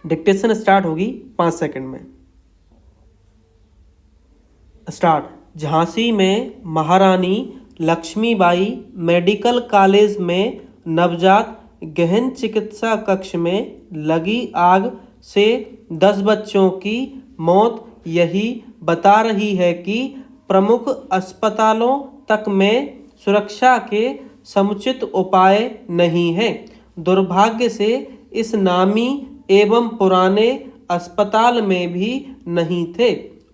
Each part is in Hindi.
डिक्टेशन स्टार्ट होगी 5 सेकंड में। स्टार्ट। झांसी में महारानी लक्ष्मीबाई मेडिकल कॉलेज में नवजात गहन चिकित्सा कक्ष में लगी आग से 10 बच्चों की मौत यही बता रही है कि प्रमुख अस्पतालों तक में सुरक्षा के समुचित उपाय नहीं हैं। दुर्भाग्य से इस नामी एवं पुराने अस्पताल में भी नहीं थे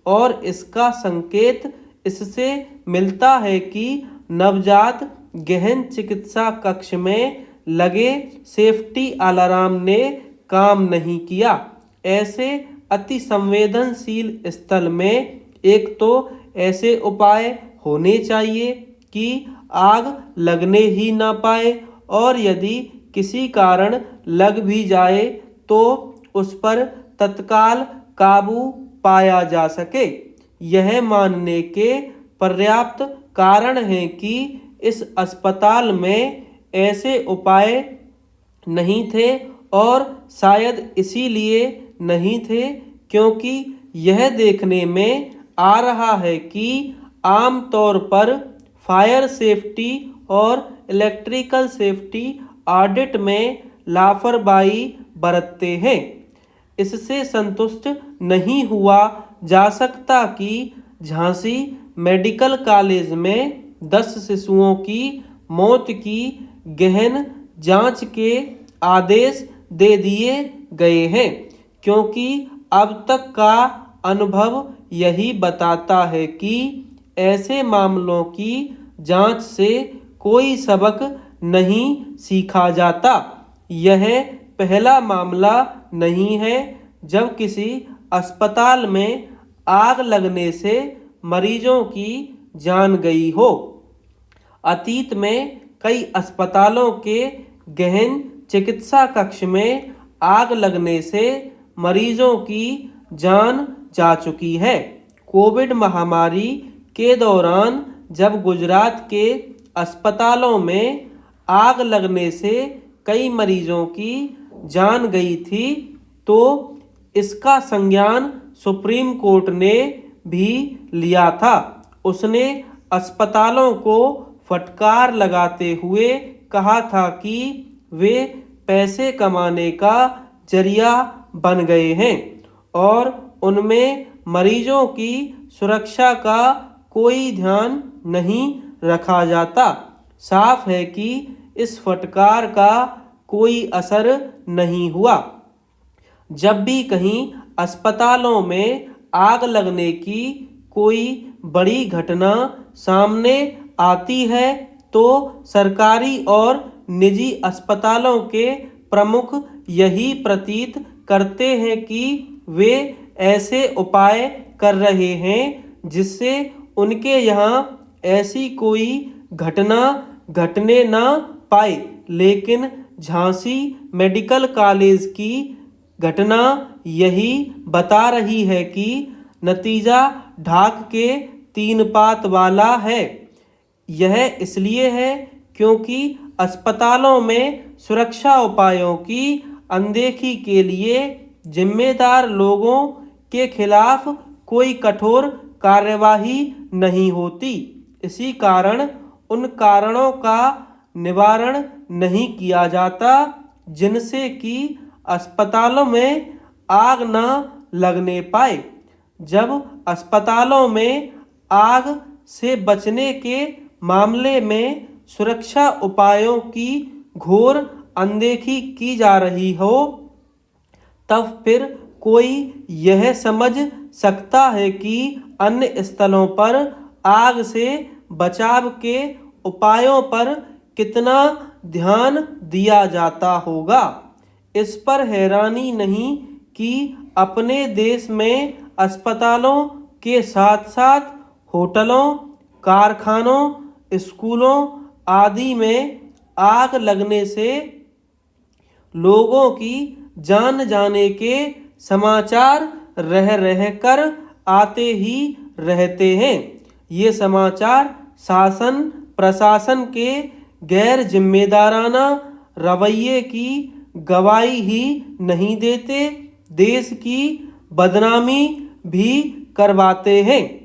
और इसका संकेत इससे मिलता है कि नवजात गहन चिकित्सा कक्ष में लगे सेफ्टी अलार्म ने काम नहीं किया। ऐसे अति संवेदनशील स्थल में एक तो ऐसे उपाय होने चाहिए कि आग लगने ही ना पाए और यदि किसी कारण लग भी जाए तो उस पर तत्काल काबू पाया जा सके। यह मानने के पर्याप्त कारण हैं कि इस अस्पताल में ऐसे उपाय नहीं थे और शायद इसीलिए नहीं थे क्योंकि यह देखने में आ रहा है कि आमतौर पर फायर सेफ्टी और इलेक्ट्रिकल सेफ्टी ऑडिट में लापरवाही बरतते हैं। इससे संतुष्ट नहीं हुआ जा सकता कि झांसी मेडिकल कॉलेज में 10 शिशुओं की मौत की गहन जांच के आदेश दे दिए गए हैं क्योंकि अब तक का अनुभव यही बताता है कि ऐसे मामलों की जांच से कोई सबक नहीं सीखा जाता। यह पहला मामला नहीं है जब किसी अस्पताल में आग लगने से मरीजों की जान गई हो। अतीत में कई अस्पतालों के गहन चिकित्सा कक्ष में आग लगने से मरीजों की जान जा चुकी है। कोविड महामारी के दौरान जब गुजरात के अस्पतालों में आग लगने से कई मरीजों की जान गई थी तो इसका संज्ञान सुप्रीम कोर्ट ने भी लिया था। उसने अस्पतालों को फटकार लगाते हुए कहा था कि वे पैसे कमाने का जरिया बन गए हैं और उनमें मरीजों की सुरक्षा का कोई ध्यान नहीं रखा जाता। साफ है कि इस फटकार का कोई असर नहीं हुआ। जब भी कहीं अस्पतालों में आग लगने की कोई बड़ी घटना सामने आती है तो सरकारी और निजी अस्पतालों के प्रमुख यही प्रतीत करते हैं कि वे ऐसे उपाय कर रहे हैं जिससे उनके यहाँ ऐसी कोई घटना घटने ना पाए। लेकिन झांसी मेडिकल कॉलेज की घटना यही बता रही है कि नतीजा ढाक के 3 पात वाला है। यह इसलिए है क्योंकि अस्पतालों में सुरक्षा उपायों की अनदेखी के लिए जिम्मेदार लोगों के खिलाफ कोई कठोर कार्यवाही नहीं होती। इसी कारण उन कारणों का निवारण नहीं किया जाता जिनसे कि अस्पतालों में आग न लगने पाए। जब अस्पतालों में आग से बचने के मामले में सुरक्षा उपायों की घोर अनदेखी की जा रही हो तब फिर कोई यह समझ सकता है कि अन्य स्थलों पर आग से बचाव के उपायों पर कितना ध्यान दिया जाता होगा। इस पर हैरानी नहीं कि अपने देश में अस्पतालों के साथ साथ होटलों, कारखानों, स्कूलों आदि में आग लगने से लोगों की जान जाने के समाचार रह कर आते ही रहते हैं। ये समाचार शासन प्रशासन के गैर जिम्मेदाराना रवैये की गवाही ही नहीं देते। देश की बदनामी भी करवाते हैं।